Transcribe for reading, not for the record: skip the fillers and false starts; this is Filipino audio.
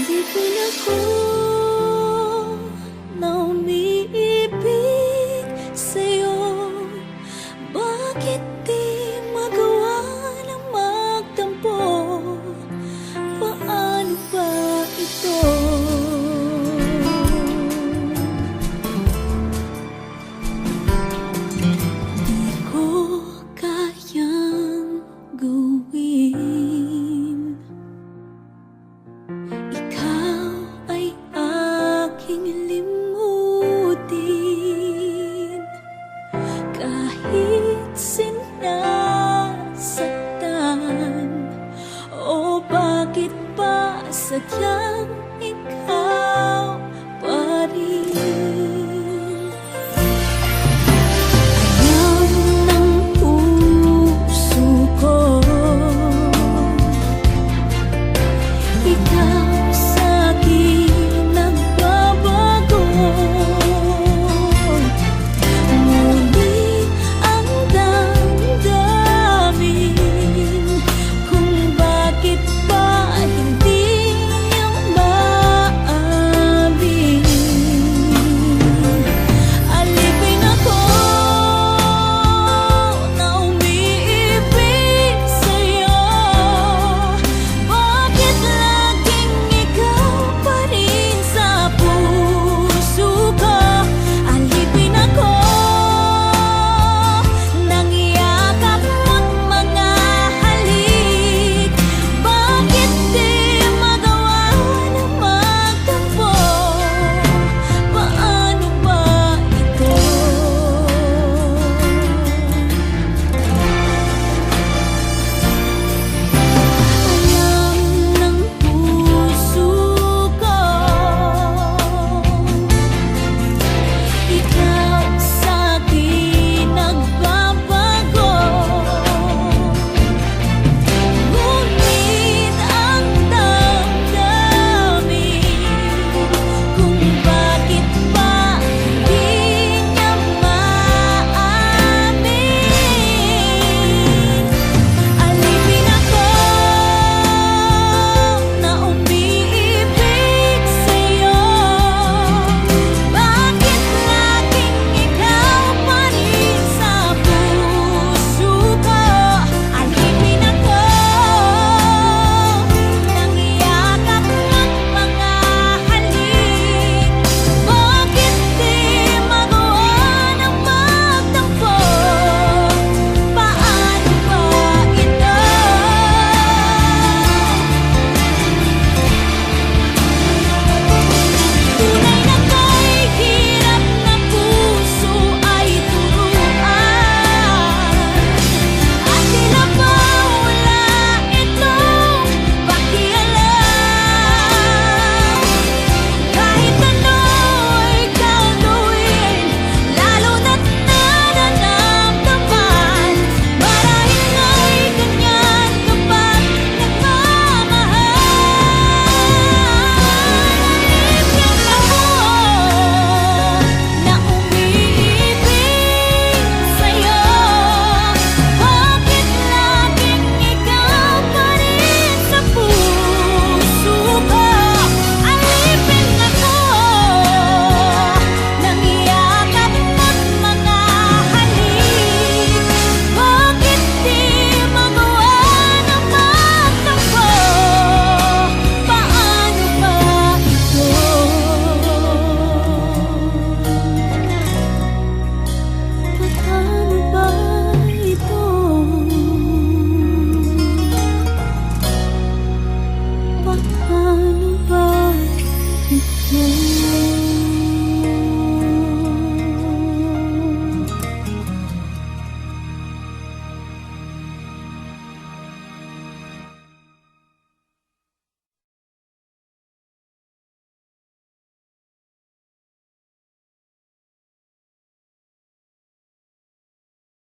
Alipin ako na umiibig sa'yo. Bakit di magawa ng magtampo? Paano ba ito? Di ko kayang gawin. Ikaw ay aking limutin, kahit sinasaktan. O bakit pa sadyang ikaw pa rin? Alam ng puso ko, ikaw sa'kin nagbabago. Ngunit ang damdamin kung bakit ba hindi niyo maamin. Alipin ako na umiibig sa'yo. Bakit laging ikaw pa rin sa puso ko? Alipin ako nang iyakap mo't mga halik. Bakit di magawa ng magtampo? Paano ba ito? Alam ng puso ko, ikaw sa'kin nagbabago. Ngunit ang damdamin kung bakit ba hindi niya maamin. Alipin ako na umiibig sa'yo. Bakit laging ikaw pa rin sa puso ko? Alipin ako nang iyakap mo't mga halik. Bakit di magawa ng magtampo? Paano ba ito? Tunay na kay hirap na puso ay turuan, at tila ba wala itong pakialam. Kahit ano'y gagawin, lalo na't nararamdaman. Marahil nga'y ganyan kapag nagmamahal. Alipin ako na umiibig sa'yo. Bakit laging ikaw pa rin sa puso ko? Alipin ako nang iyakap mo't mga halik. Bakit di magawa ng magtampo? Paano ba ito? Paano ba ito? Paano ba ito?